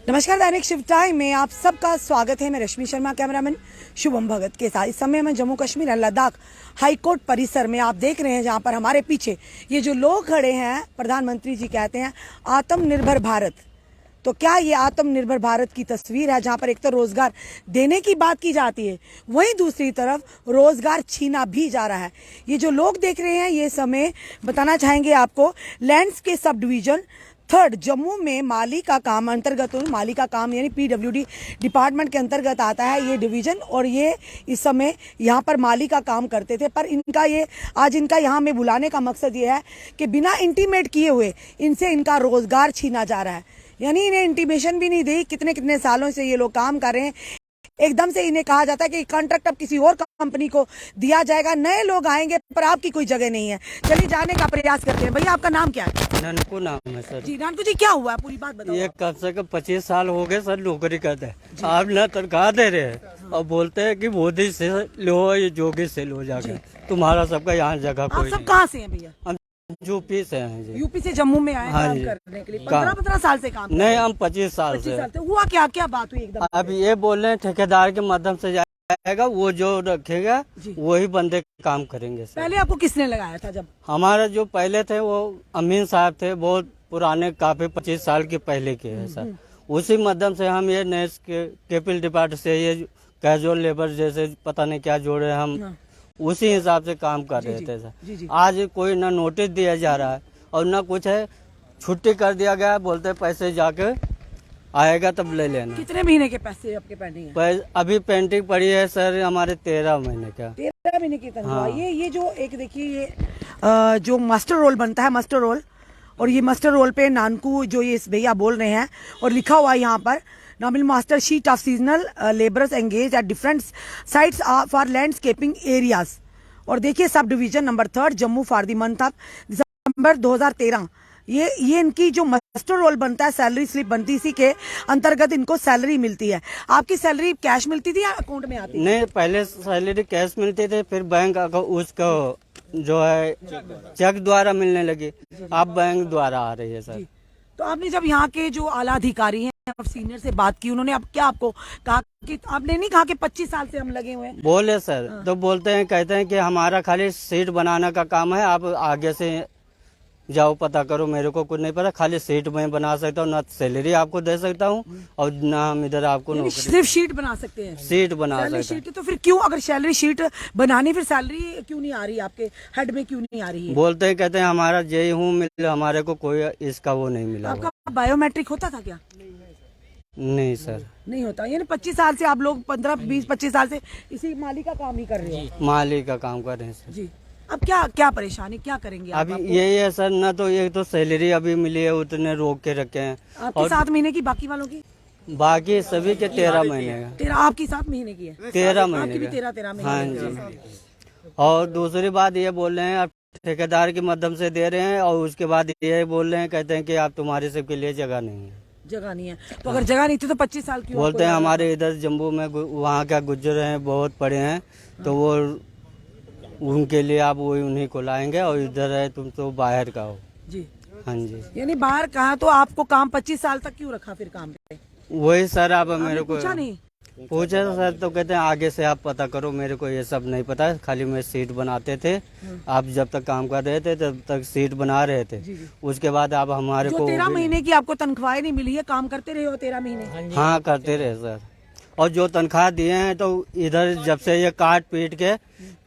नमस्कार, दैनिक शिव टाइम में आप सबका स्वागत है। मैं रश्मि शर्मा, कैमरामैन शुभम भगत के साथ। इस समय मैं जम्मू कश्मीर और लद्दाख हाईकोर्ट परिसर में आप देख रहे हैं, जहां पर हमारे पीछे ये जो लोग खड़े हैं, प्रधानमंत्री जी कहते हैं आत्मनिर्भर भारत। तो क्या ये आत्मनिर्भर भारत की तस्वीर है, जहां पर एक तो रोजगार देने की बात की जाती है, वहीं दूसरी तरफ रोजगार छीना भी जा रहा है। ये जो लोग देख रहे हैं, ये समय बताना चाहेंगे आपको, लैंड्स के सब डिवीजन 3rd जम्मू में माली का काम अंतर्गत, माली का काम यानी PWD डिपार्टमेंट के अंतर्गत आता है ये डिवीजन। और ये इस समय यहाँ पर माली का काम करते थे, पर इनका ये आज इनका यहाँ में बुलाने का मकसद ये है कि बिना इंटीमेट किए हुए इनसे इनका रोजगार छीना जा रहा है। यानी इन्हें इंटीमेशन भी नहीं दी, कितने कितने सालों से ये लोग काम कर रहे हैं। एकदम से इन्हें कहा जाता है कि कॉन्ट्रैक्ट अब किसी और कंपनी को दिया जाएगा, नए लोग आएंगे पर आपकी कोई जगह नहीं है। चलिए जाने का प्रयास करते हैं। भैया, आपका नाम क्या है? नानकू नाम है सर। जी नानकू जी, क्या हुआ पूरी बात बताओ। ये कम से कम 25 साल हो गए सर नौकरी करते हैं। आप न तनख्वाह दे रहे हैं और बोलते हैं कि मोदी से लो, ये जोगी से लो जाके। तुम्हारा सबका यहाँ जगह आप कोई सब नहीं। कहाँ से हैं भैया? हम यूपी से हैं जी। यूपी से जम्मू में आए हाँ काम जी। करने के लिए। 15 साल से काम कर रहे नहीं, हैं। हम 25 साल 25 से। साल से हुआ क्या क्या बात हुई एकदम? अब ये बोल रहे हैं ठेकेदार के माध्यम से जाएगा, वो जो रखेगा जी। वही बंदे काम करेंगे सर। पहले आपको किसने लगाया था जब? हमारा जो पहले थे वो अमीन साहब थे, बहुत पुराने, काफी 25 साल के पहले के हैं सर। उसी माध्यम से हम ये नेस के केपिल डिपार्टमेंट से ये कैजुअल लेबर जैसे पता नहीं क्या जोड़े हम, हाँ। उसी हिसाब से काम कर रहे थे जी, जी। सर। आज कोई ना नोटिस दिया जा रहा है और ना कुछ है, छुट्टी कर दिया गया है। बोलते हैं पैसे जाके आएगा तब ले लेना। कितने महीने के पैसे आपके पेंडिंग है? अभी पेंटिंग पड़ी है सर हमारे 13 महीने का। 13 महीने की तनख्वाह। हाँ। ये जो एक देखिए, ये जो मास्टर रोल बनता है, मास्टर रोल, और ये मास्टर रोल पे नानकू जो ये भैया बोल रहे हैं, और लिखा हुआ है यहाँ पर nominal master sheet of seasonal labourers engage at different sites for landscaping areas. और देखिए sub division number 3rd Jammu for the month of December 2013। ये इनकी जो मास्टर रोल बनता है, सैलरी स्लिप बनती है, इसी के अंतर्गत इनको सैलरी मिलती है। आपकी सैलरी कैश मिलती थी या अकाउंट में आती? नहीं, पहले सैलरी कैश मिलती थे, फिर बैंक उसको जो है चेक द्वारा मिलने लगी। अब बैंक द्वारा आ रही है सर। तो आपने जब यहाँ के जो आला अधिकारी हैं और सीनियर से बात की, उन्होंने अब क्या आपको कहा? कि आपने नहीं कहा कि 25 साल से हम लगे हुए हैं? बोले सर, तो बोलते हैं, कहते हैं कि हमारा खाली सीट बनाने का काम है, आप आगे से जाओ पता करो, मेरे को कुछ नहीं पता। खाली सीट मैं बना सकता हूँ, ना सैलरी आपको दे सकता हूँ और ना हम इधर आपको यानी नौकरी। सिर्फ शीट बना सकते हैं? सीट बना सैलरी सकते हैं। शीट। तो फिर क्यों, अगर सैलरी शीट बनानी, फिर सैलरी क्यों नहीं आ रही आपके हेड में, क्यों नहीं आ रही है? बोलते हैं, कहते हैं हमारा जेई हूँ मिल, हमारे को कोई इसका वो नहीं मिला। आपका बायोमेट्रिक होता था क्या? नहीं सर, नहीं होता। यानी 25 साल से आप लोग 15-20-25 साल से इसी माली का काम ही कर रहे हैं? माली का काम कर रहे हैं सर। जी। अब क्या परेशानी, क्या करेंगे आप? अभी यही है सर, ना तो ये तो सैलरी अभी मिली है, उतने रोक के रखे हैं। आपकी 7 महीने की, बाकी वालों की? बाकी सभी के 13 महीने का। 13? आपकी 7 महीने की है? 13 आपकी महीने भी का। 13 महीने हाँ की। जी। और दूसरी बात ये बोल रहे हैं, आप ठेकेदार के माध्यम से दे रहे हैं, और उसके बाद ये बोल रहे हैं, कहते हैं कि आप तुम्हारे सबके लिए जगह नहीं है। जगह नहीं है? तो अगर जगह नहीं थी तो 25 साल क्यों? बोलते हैं हमारे इधर जम्मू में वहाँ का गुज्जर हैं, बहुत पड़े हैं, तो वो उनके लिए आप वही उन्हीं को लाएंगे, और इधर है तुम तो बाहर का हो। जी। हाँ जी। यानी बाहर कहा, तो आपको काम 25 साल तक क्यों रखा फिर काम पे? वही सर, आप मेरे को पूछा नहीं? पूछा सर, तो कहते हैं आगे से आप पता करो, मेरे को ये सब नहीं पता है, खाली मैं सीट बनाते थे। आप जब तक काम कर रहे थे तब तक सीट बना रहे थे। जी, जी। उसके बाद आप हमारे जो को 13 महीने की आपको तनख्वाह नहीं मिली है, काम करते रहे हो 13 महीने? हाँ, करते रहे सर। और जो तनख्वाह दिए हैं, तो इधर जब से ये काट पीट के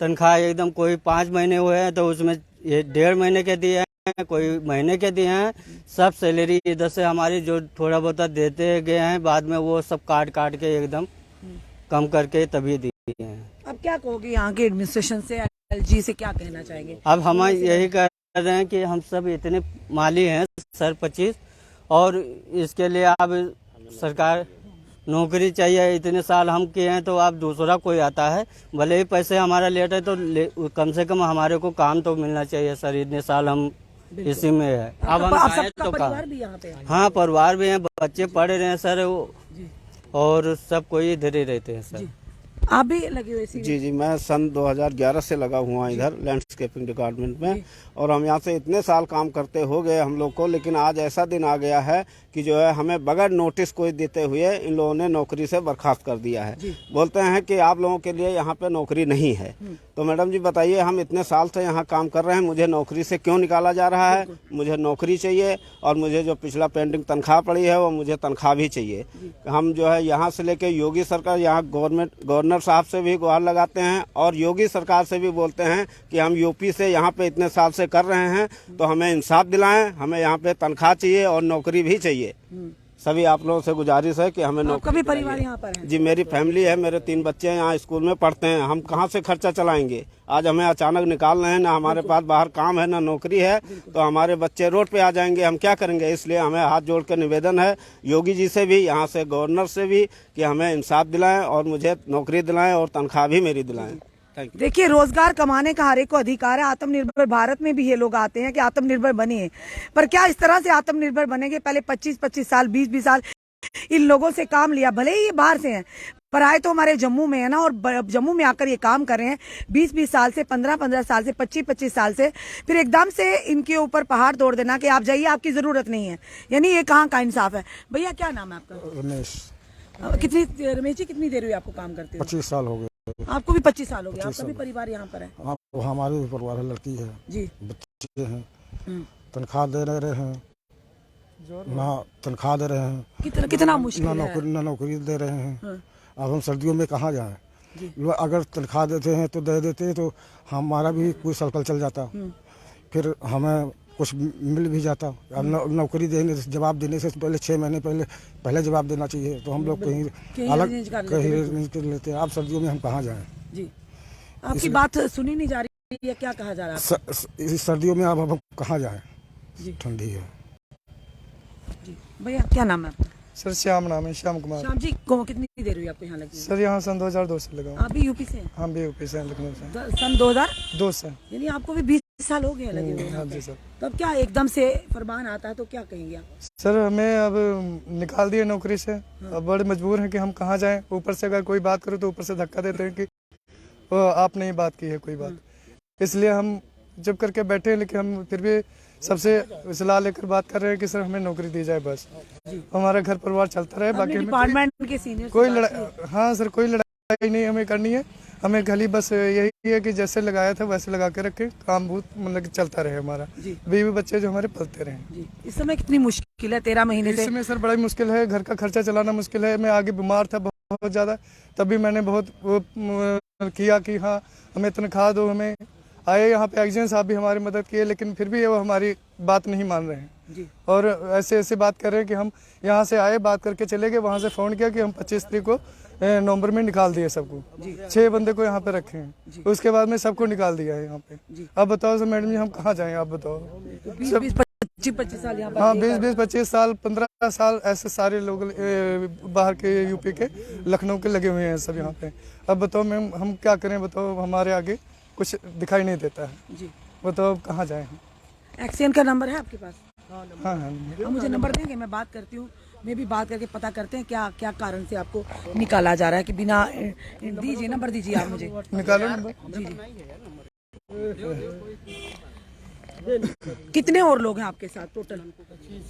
तनख्वाह एकदम, कोई 5 महीने हुए हैं तो उसमें ये 1.5 महीने के दिए हैं, कोई महीने के दिए हैं। सब सैलरी इधर से हमारी जो थोड़ा बहुत देते गए हैं, बाद में वो सब काट काट के एकदम कम करके तभी दिए हैं। अब क्या कहोगे यहाँ के एडमिनिस्ट्रेशन से, LG से क्या कहना चाहेंगे? अब हम यही कर रहे हैं कि हम सब इतने माली हैं सर 25, और इसके लिए अब सरकार नौकरी चाहिए। इतने साल हम किए हैं, तो अब दूसरा कोई आता है, भले ही पैसे हमारा लेट है, तो कम से कम हमारे को काम तो मिलना चाहिए सर। इतने साल हम इसी में है। अब हम आए सबका तो परिवार भी यहाँ पे है? हाँ, परिवार भी है, बच्चे पढ़ रहे हैं सर, और सब कोई इधर ही रहते हैं सर। आप भी लगे हुए इसी में? जी जी, मैं सन 2011 से लगा हुआ इधर लैंडस्केपिंग डिपार्टमेंट में, और हम यहाँ से इतने साल काम करते हो गए हम लोग को, लेकिन आज ऐसा दिन आ गया है कि जो है हमें बगैर नोटिस कोई देते हुए इन लोगों ने नौकरी से बर्खास्त कर दिया है। बोलते हैं कि आप लोगों के लिए यहाँ पे नौकरी नहीं है। तो मैडम जी बताइए, हम इतने साल से यहाँ काम कर रहे हैं, मुझे नौकरी से क्यों निकाला जा रहा है? मुझे नौकरी चाहिए, और मुझे जो पिछला पेंडिंग तनख्वाह पड़ी है वो मुझे तनख्वाह भी चाहिए। हम जो है यहाँ से लेके योगी सरकार, यहाँ गवर्नर साहब से भी गुहार लगाते हैं, और योगी सरकार से भी बोलते हैं कि हम यूपी से यहाँ पे इतने साल से कर रहे हैं, तो हमें इंसाफ दिलाएं, हमें यहाँ पे तनख्वाह चाहिए और नौकरी भी चाहिए। सभी आप लोगों से गुजारिश है कि हमें नौकरी आपका भी परिवार यहाँ पर है? जी, मेरी फैमिली है, मेरे 3 बच्चे हैं, यहाँ स्कूल में पढ़ते हैं। हम कहाँ से खर्चा चलाएंगे? आज हमें अचानक निकाल रहे हैं, ना हमारे पास बाहर काम है ना नौकरी है, तो हमारे बच्चे रोड पे आ जाएंगे, हम क्या करेंगे? इसलिए हमें हाथ जोड़ कर निवेदन है योगी जी से भी, यहाँ से गवर्नर से भी, कि हमें इंसाफ दिलाएं और मुझे नौकरी दिलाएं और तनख्वाह भी मेरी दिलाएं। देखिए, रोजगार कमाने का हर एक को अधिकार है। आत्मनिर्भर भारत में भी ये लोग आते हैं कि आत्मनिर्भर बनिए, पर क्या इस तरह से आत्मनिर्भर बनेंगे? पहले 25-25 साल 20-20 साल इन लोगों से काम लिया, भले ही ये बाहर से हैं, पर आए तो हमारे जम्मू में है ना, और जम्मू में आकर ये काम कर रहे हैं 20-20 साल से, 15-15 साल से, 25-25 साल से, फिर एकदम से इनके ऊपर पहाड़ तोड़ देना कि आप जाइए, आपकी जरूरत नहीं है। यानी ये कहाँ का इंसाफ है? भैया क्या नाम है आपका? रमेश। रमेश जी, कितनी देर हुई आपको काम करते हुए? 25 साल हो गए। आपको भी 25 साल हो गए? आपका भी परिवार यहाँ पर है? हाँ, हमारे भी परिवार है, लड़की है जी, बच्चे हैं, तनख्वाह दे रहे हैं ना, तनख्वाह दे रहे हैं, कितना मुश्किल है। ना नौकरी दे रहे हैं। अब हम सर्दियों में कहाँ जाएं? अगर तनख्वाह देते हैं तो दे देते, तो हमारा भी कोई सर्कल चल जाता, फिर हमें कुछ मिल भी जाता। अब नौकरी देने जवाब देने से पहले 6 महीने पहले जवाब देना चाहिए, तो हम लोग कहीं अलग कहीं कर लेते हैं। अब सर्दियों में हम कहाँ जाएं? जी, आपकी बात सुनी नहीं जा रही है, क्या कहा जा रहा है? इस सर्दियों में अब हम कहाँ जाएं? ठंडी है। जी भैया, क्या नाम है आपका? सर श्याम नाम है, श्याम कुमार। श्याम जी, कितनी देर हुई आपको यहाँ लगी? सर यहाँ सन 2002 से लगा हूँ। आप भी यूपी से हैं? हम भी यूपी से हैं, लखनऊ से। सन 2002 से। यानी आपको भी 20 साल हो गए लगे हुए? हाँ जी सर। तब क्या एकदम से फरमान आता है तो क्या कहेंगे आप? सर हमें अब निकाल दिए नौकरी से, अब बड़े मजबूर हैं कि हम कहाँ जाएं। ऊपर से अगर कोई बात करो तो ऊपर से धक्का देते हैं कि आपने ही बात की है कोई बात, इसलिए हम जब करके बैठे हैं, लेकिन हम फिर भी सबसे सलाह लेकर बात कर रहे हैं कि सर हमें नौकरी दी जाए, बस हमारा घर परिवार चलता रहे। बाकी डिपार्टमेंट के सीनियर कोई लड़ाई, हाँ सर, कोई लड़ाई नहीं हमें करनी है। हमें खाली बस यही है कि जैसे लगाया था वैसे लगा के रखे, काम बहुत मतलब कि चलता रहे हमारा, बीवी बच्चे जो हमारे पलते रहे। इस समय कितनी मुश्किल है 13 महीने से? इस समय सर बड़ा मुश्किल है, घर का खर्चा चलाना मुश्किल है। मैं आगे बीमार था बहुत ज़्यादा, तभी मैंने बहुत किया कि हाँ हमें तनख्वाह दो। हमें आए यहाँ पे एक्जीएन साहब भी हमारी मदद किए, लेकिन फिर भी वो हमारी बात नहीं मान रहे हैं और ऐसे बात कर रहे हैं कि हम यहाँ से आए, बात करके चले गए, वहाँ से फ़ोन किया कि हम 25 तारीख को नवंबर में निकाल दिए सबको, 6 बंदे को यहाँ पे रखे हैं, उसके बाद में सबको निकाल दिया है यहाँ पे। अब बताओ सर मैडम जी, हम कहाँ जाएँ? आप बताओ। 20-25 साल यहाँ पर? हाँ, 20-25 साल, 15 साल ऐसे सारे लोग बाहर के, यूपी के, लखनऊ के लगे हुए हैं सब यहाँ पे। अब बताओ मैम, हम क्या करें? बताओ, हमारे आगे कुछ दिखाई नहीं देता है जी। बताओ कहाँ जाएं? एक्सीएन का नंबर है आपके पास? हाँ, मुझे नंबर देंगे, मैं बात करती हूँ, मैं भी बात करके पता करते हैं क्या क्या कारण से आपको निकाला जा रहा है कि बिना। दीजिए नंबर, दीजिए आप मुझे। निकालो नंबर। जी जी। कितने और लोग हैं आपके साथ टोटल?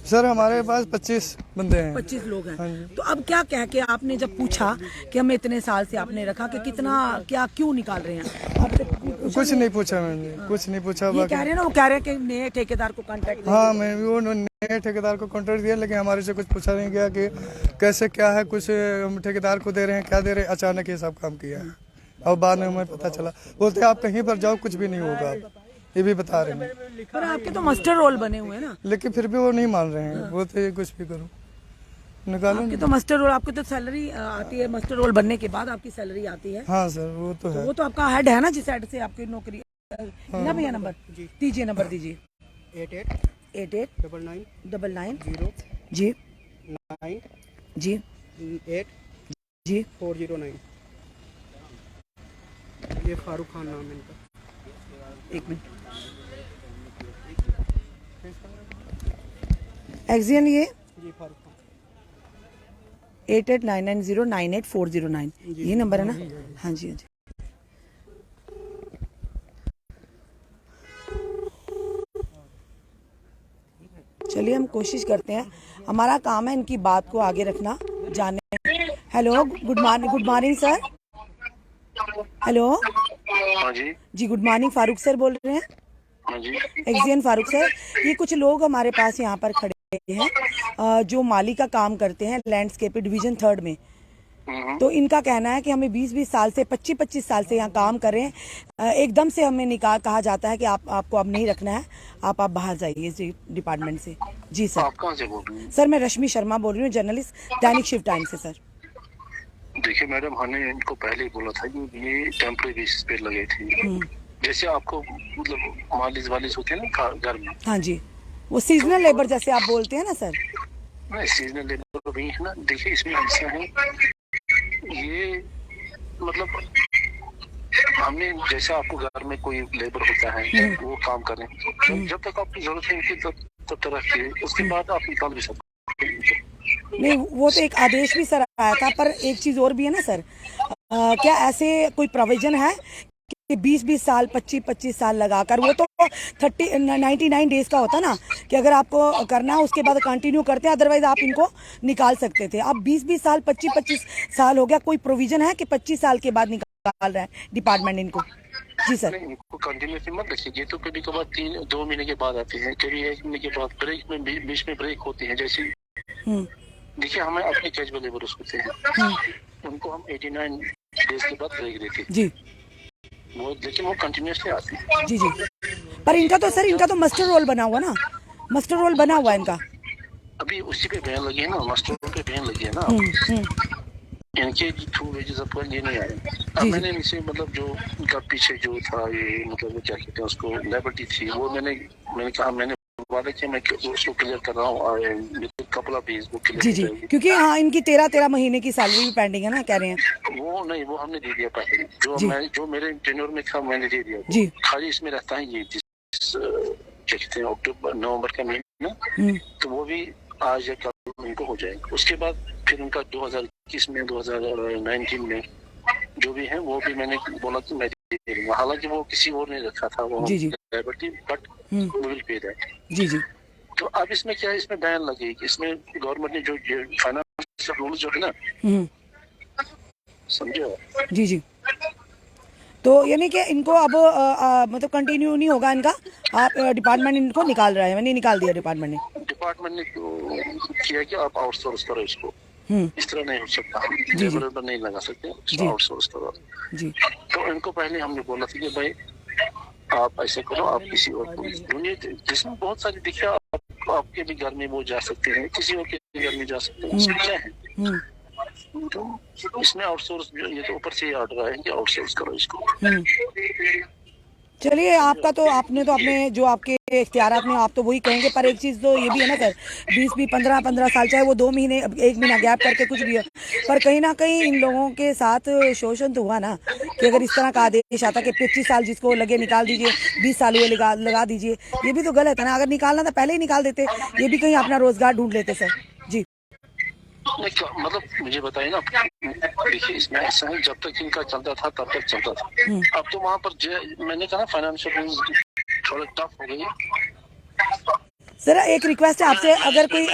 सर हमारे पास 25 बंदे हैं। 25 लोग हैं। तो अब क्या कह के आपने जब पूछा कि हमें इतने साल से आपने रखा कि कितना क्या क्यों निकाल रहे हैं? कुछ नहीं पूछा मैंने, कुछ नहीं पूछा। ये कह रहे हैं ना, वो कह रहे हैं कि नए ठेकेदार को कॉन्ट्रैक्ट। हाँ, मैं वो नए ठेकेदार को कॉन्ट्रैक्ट दिया, लेकिन हमारे से कुछ पूछा नहीं गया कि कैसे क्या है, कुछ हम ठेकेदार को दे रहे हैं, क्या दे रहे हैं। अचानक ये सब काम किया है और बाद में हमें पता चला, बोलते आप कहीं पर जाओ कुछ भी नहीं होगा, ये भी बता रहे हैं। पर आपके तो मास्टर रोल बने हुए हैं ना? लेकिन फिर भी वो नहीं मान रहे हैं, बोलते कुछ भी करो, निकालो। आपके तो मास्टर रोल, आपको तो सैलरी आती है, मास्टर रोल बनने के बाद आपकी सैलरी आती है। हाँ सर, वो तो है। वो तो आपका हेड है ना, जिस हेड से आपकी नौकरी ना। भैया नंबर दीजिए, नंबर दीजिए। 889999 जी 9 जी 8 जी 409। ये फारूक खान नाम है इनका। एक मिनट। एक्सियन ये जी फारूक खान। 8899098409 ये नंबर है ना? हाँ जी, हाँ जी। चलिए हम कोशिश करते हैं, हमारा काम है इनकी बात को आगे रखना, जाने। Hello, good morning sir. Hello, हाँ जी गुड मॉर्निंग, फारूक सर बोल रहे हैं? हाँ जी एक्सियन फारूक सर, ये कुछ लोग हमारे पास यहाँ पर खड़े हैं जो माली का काम करते हैं लैंडस्केप डिवीजन 3 में। तो इनका कहना है कि हमें 20-20 साल से 25-25 साल से यहाँ काम कर रहे हैं, एकदम से हमें निकाल कहा जाता है कि आपको अब नहीं रखना है, आप बाहर जाइए इस डिपार्टमेंट से। जी सर। आप कहाँ से बोल रहे हैं? सर मैं रश्मि शर्मा बोल रही हूँ, जर्नलिस्ट, दैनिक शिव टाइम से। सर देखिए मैडम, हमने इनको पहले ही बोला था कि ये टेम्परेरी बेसिस पे लगे थे। जैसे आपको मतलब मालिश वालिश होते हैं ना घर में। हाँ जी, वो सीजनल लेबर जैसे आप बोलते हैं ना सर? नहीं, सीजनल लेबर भी है ना। देखिए इसमें ऐसा है, ये मतलब हमने जैसे आपको घर में कोई लेबर होता है वो काम करें, जब तक आपकी जरूरत है इनकी तब तक रखिए, उसके बाद आप निकाल भी सकते। नहीं, वो तो एक आदेश भी सर आया था, पर एक चीज और भी है ना सर, क्या ऐसे कोई प्रोविजन है कि 20-20 साल 25-25 साल लगाकर, वो तो 99 डेज का होता ना कि अगर आपको करना है उसके बाद कंटिन्यू करते हैं, अदरवाइज आप इनको निकाल सकते थे। अब 20-20 साल 25-25 साल हो गया, कोई प्रोविजन है कि 25 साल के बाद निकाल रहा है डिपार्टमेंट इनको? जी सर। नहीं, इनको कंटिन्यूसली मत रखिए, ये तो कभी कभार 2 महीने के बाद आते हैं, कभी 1 महीने के बाद ब्रेक में बीच में ब्रेक होती है। जैसे देखिए हमें अपने कैजुअल लेबर्स होते हैं, उनको हम 89 डेज के बाद ब्रेक देते हैं जी, वो, लेकिन वो कंटिन्यूसली आते हैं। जी जी। पर इनका तो सर, इनका तो मस्टर रोल बना हुआ ना, मस्टर रोल बना हुआ है इनका। अभी उसी पे बैन लगी है ना, मास्टर पे बैन लगी है ना। इनके थ्रू वेजेस अब ये नहीं आए। अब मैंने इनसे मतलब जो इनका पीछे जो था ये मतलब वो क्या कहते हैं उसको, लायबिलिटी थी, वो मैंने कहा, मैंने वादा किया मैं उसको क्लियर कर रहा हूँ, कपल ऑफ डेज वो क्लियर। जी जी, क्योंकि हाँ इनकी 13 महीने की सैलरी भी पेंडिंग है ना, कह रहे हैं। वो नहीं, वो हमने दे दिया पहले, जो मेरे टेन्योर में था मैंने दे दिया जी। खाली इसमें रहता है ये क्या कहते हैं अक्टूबर नवंबर का महीना, तो वो भी आज या कल उनको हो जाएगा। उसके बाद फिर उनका 2021 में 2019 में जो भी है वो भी मैंने बोला कि मैं दे दूंगा, हालांकि वो किसी और ने रखा था वो liability, but we will pay that. जी जी। तो अब इसमें क्या है, इसमें बैन लगेगी, इसमें गवर्नमेंट ने जो फाइनेंशियल रूल जो है ना, समझे? जी जी। तो यानी कि इनको अब मतलब कंटिन्यू नहीं होगा इनका, आप डिपार्टमेंट इनको निकाल रहा है, मैंने निकाल दिया डिपार्टमेंट ने किया कि आप आउटसोर्स करो इसको, इस तरह नहीं हो सकता, लेबर पर नहीं लगा सकते, आउटसोर्स करो जी। तो इनको पहले हमने बोला था कि भाई आप ऐसे करो, आप किसी और को, दुनिया जिसमें बहुत सारी देखिए, आपके भी घर में वो जा सकते हैं, किसी और के घर में जा सकते हैं, इसमें क्या है? तो इसमें आउटसोर्स, ये तो ऊपर से ऑर्डर आए कि आउटसोर्स करो इसको। चलिए, आपका तो आपने तो अपने जो आपके इख्तियारात में आप तो वही कहेंगे, पर एक चीज़ तो ये भी है ना सर, 20 भी 15 साल, चाहे वो 2 महीने 1 महीना गैप करके कुछ भी हो, पर कहीं ना कहीं इन लोगों के साथ शोषण तो हुआ ना, कि अगर इस तरह का आदेश आता कि 25 साल जिसको लगे निकाल दीजिए, 20 साल हुए लगा दीजिए, ये भी तो गलत है ना। अगर निकालना था पहले ही निकाल देते, ये भी कहीं अपना रोजगार ढूंढ लेते सर। जी मतलब मुझे बताइए ना, देखिए इसमें ऐसा है, जब तक इनका चलता था तब तक चलता था, अब तो वहाँ पर मैंने कहा ना फाइनेंशियल थोड़ा टफ हो गई। सर एक रिक्वेस्ट है आपसे, अगर कोई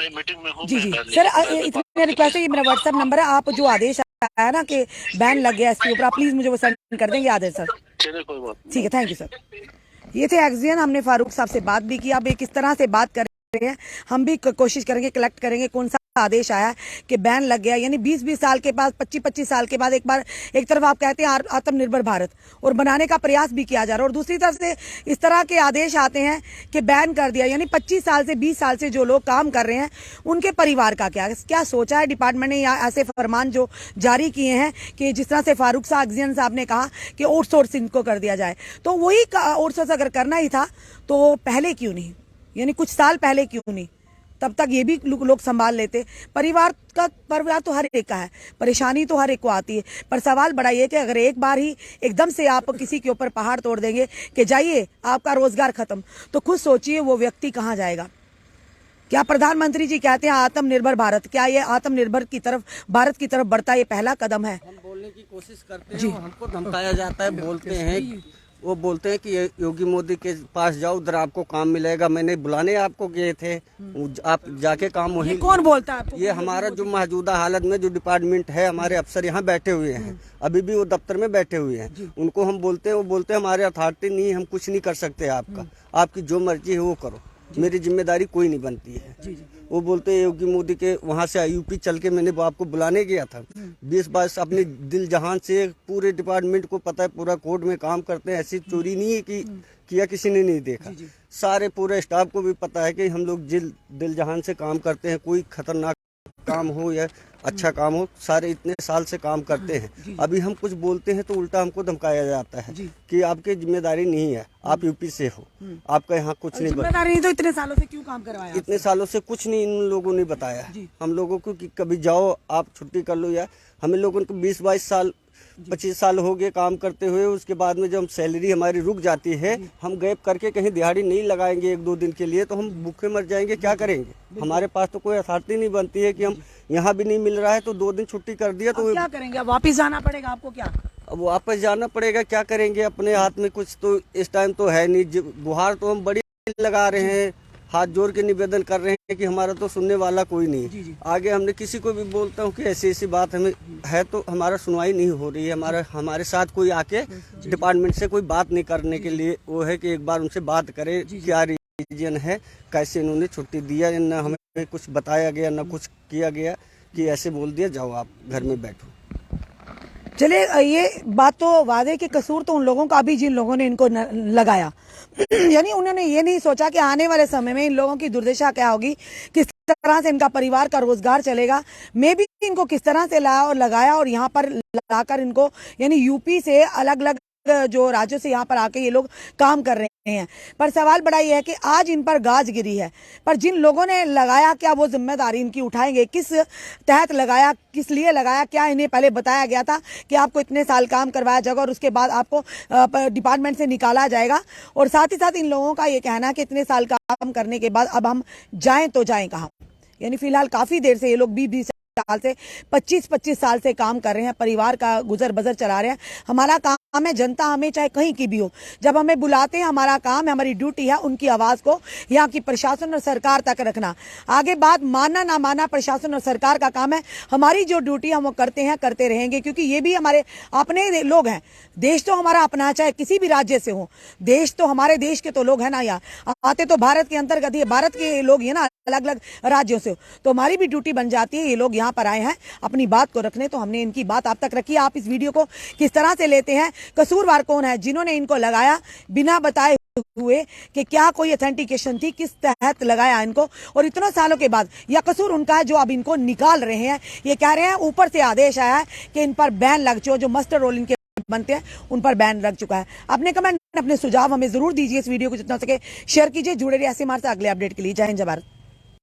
मीटिंग में हूँ जी जी सर, इतना रिक्वेस्ट है, ये मेरा व्हाट्सएप नंबर है, आप जो आदेश आया है ना कि बैन लग गया इसके ऊपर, आप प्लीज मुझे वो सेंड कर देंगे आदेश सर। चलिए कोई बात, ठीक है, थैंक यू सर। ये थे एक्सियन, हमने फारूक साहब से बात भी की। अब ये किस तरह से बात कर रहे हैं, हम भी कोशिश करेंगे, कलेक्ट करेंगे कौन सा आदेश आया कि बैन लग गया, यानी 20-20 साल के बाद 25-25 साल के बाद एक बार, एक तरफ आप कहते हैं आत्मनिर्भर भारत और बनाने का प्रयास भी किया जा रहा है, और दूसरी तरफ से इस तरह के आदेश आते हैं कि बैन कर दिया, यानी 25 साल से 20 साल से जो लोग काम कर रहे हैं उनके परिवार का क्या सोचा है डिपार्टमेंट ने, या ऐसे फरमान जो जारी किए हैं कि जिस तरह से फारूक एक्सियन साहब ने कहा कि आउटसोर्स इनको कर दिया जाए, तो वही आउटसोर्स अगर करना ही था तो पहले क्यों नहीं, यानी कुछ साल पहले क्यों नहीं, तब तक ये भी लोग संभाल लेते। परिवार तो हर एक का है, परेशानी तो हर एक को आती है, पर सवाल बड़ा ये कि अगर एक बार ही एकदम से आप किसी के ऊपर पहाड़ तोड़ देंगे कि जाइए आपका रोजगार खत्म, तो खुद सोचिए वो व्यक्ति कहाँ जाएगा। क्या प्रधानमंत्री जी कहते हैं आत्मनिर्भर भारत, क्या ये आत्मनिर्भर की तरफ, भारत की तरफ बढ़ता ये पहला कदम है? हम बोलने की कोशिश करते हैं, हमको धमकाया जाता है, बोलते हैं, वो बोलते हैं कि योगी मोदी के पास जाओ, उधर आपको काम मिलेगा। मैंने बुलाने आपको गए थे, आप जाके काम वही। कौन बोलता है आपको? ये हमारा जो मौजूदा हालत में जो डिपार्टमेंट है, हमारे अफसर यहाँ बैठे हुए हैं, अभी भी वो दफ्तर में बैठे हुए हैं। उनको हम बोलते हैं, वो बोलते हैं हमारे अथॉरिटी नहीं, हम कुछ नहीं कर सकते आपका, आपकी जो मर्जी है वो करो, मेरी जिम्मेदारी कोई नहीं बनती है। वो बोलते हैं योगी मोदी के वहाँ से यूपी चल के मैंने आपको बुलाने गया था, 20-22 अपने दिल जहान से, पूरे डिपार्टमेंट को पता है, पूरा कोर्ट में काम करते हैं, ऐसी चोरी नहीं है कि किया किसी ने नहीं देखा। सारे पूरे स्टाफ को भी पता है कि हम लोग दिल जहान से काम करते हैं, कोई खतरनाक काम हो या अच्छा काम हो, सारे इतने साल से काम करते हैं। अभी हम कुछ बोलते हैं तो उल्टा हमको धमकाया जाता है कि आपकी जिम्मेदारी नहीं है, आप यूपी से हो, आपका यहाँ कुछ नहीं। जिम्मेदारी नहीं तो इतने सालों से क्यों काम करवाया? इतने सालों से कुछ नहीं इन लोगों ने बताया हम लोगों को कि कभी जाओ आप छुट्टी कर लो, या हमें लोगों को 20-22 साल 25 साल हो गए काम करते हुए। उसके बाद में जब सैलरी हमारी रुक जाती है, हम गैप करके कहीं दिहाड़ी नहीं लगाएंगे 1-2 दिन के लिए, तो हम भूखे मर जाएंगे, क्या करेंगे? हमारे पास तो कोई अथॉरिटी नहीं बनती है कि हम यहाँ भी नहीं मिल रहा है तो 2 दिन छुट्टी कर दिया तो क्या करेंगे? वापिस जाना पड़ेगा आपको? क्या अब वापस जाना पड़ेगा, क्या करेंगे? अपने हाथ में कुछ तो इस टाइम तो है नहीं। गुहार तो हम बड़ी लगा रहे हैं, हाथ जोड़ के निवेदन कर रहे हैं कि हमारा तो सुनने वाला कोई नहीं। आगे हमने किसी को भी बोलता हूँ कि ऐसी ऐसी बात हमें है तो हमारा सुनवाई नहीं हो रही है। हमारे साथ कोई आके डिपार्टमेंट से कोई बात नहीं करने के लिए वो है कि एक बार उनसे बात करे, क्या रीजन है, कैसे इन्होंने छुट्टी दिया, न हमें कुछ बताया गया न कुछ किया गया, कि ऐसे बोल दिया जाओ आप घर में बैठो। चलिए, ये बात तो वादे के कसूर तो उन लोगों का भी जिन लोगों ने इनको लगाया यानी उन्होंने ये नहीं सोचा कि आने वाले समय में इन लोगों की दुर्दशा क्या होगी, किस तरह से इनका परिवार का रोजगार चलेगा। मैं भी इनको किस तरह से लाया और लगाया और यहाँ पर लाकर इनको, यानी यूपी से अलग अलग जो राज्यों से यहाँ पर आके ये लोग काम कर रहे हैं। पर सवाल बड़ा ये है कि आज इन पर गाज गिरी है, पर जिन लोगों ने लगाया क्या वो जिम्मेदारी इनकी उठाएंगे? किस तहत लगाया, किस लिए लगाया? क्या इन्हें पहले बताया गया था कि आपको इतने साल काम करवाया जाएगा और उसके बाद आपको डिपार्टमेंट से निकाला जाएगा? और साथ ही साथ इन लोगों का ये कहना है कि इतने साल काम करने के बाद अब हम जाएं तो जाएं कहाँ? यानी फिलहाल काफी देर से ये लोग 20-20 साल से 25-25 साल से काम कर रहे हैं, परिवार का गुजर बसर चला रहे हैं। हमारा काम है, जनता हमें चाहे कहीं की भी हो, जब हमें बुलाते हैं, हमारा काम है, हमारी ड्यूटी है उनकी आवाज को यहाँ की प्रशासन और सरकार तक रखना। आगे बात मानना ना मानना प्रशासन और सरकार का काम है, हमारी जो ड्यूटी हम वो करते हैं, करते रहेंगे, क्योंकि ये भी हमारे अपने लोग हैं। देश तो हमारा अपना है, चाहे किसी भी राज्य से हो, देश तो हमारे देश के तो लोग हैं ना, यहाँ आते तो भारत के अंतर्गत ही, भारत के लोग ही ना, अलग अलग राज्यों से, तो हमारी भी ड्यूटी बन जाती है। ये लोग यहाँ पर आए हैं अपनी बात को रखने, तो हमने इनकी बात आप तक रखी। आप इस वीडियो को किस तरह से लेते हैं? कसूरवार कौन है? जिन्होंने इनको लगाया बिना बताए हुए कि क्या कोई ऑथेंटिकेशन थी, किस तहत लगाया इनको, और इतने सालों के बाद, या कसूर उनका है जो अब इनको निकाल रहे हैं? ये कह रहे हैं ऊपर से आदेश आया है कि इन पर बैन लग चुका, जो मस्टर्ड रोल इनके बनते हैं उन पर बैन लग चुका है। अपने कमेंट, अपने सुझाव हमें जरूर दीजिए। इस वीडियो को जितना सके शेयर कीजिए। जुड़े रहिए ऐसे हमारे साथ अगले अपडेट के लिए। जय हिंद, जय भारत।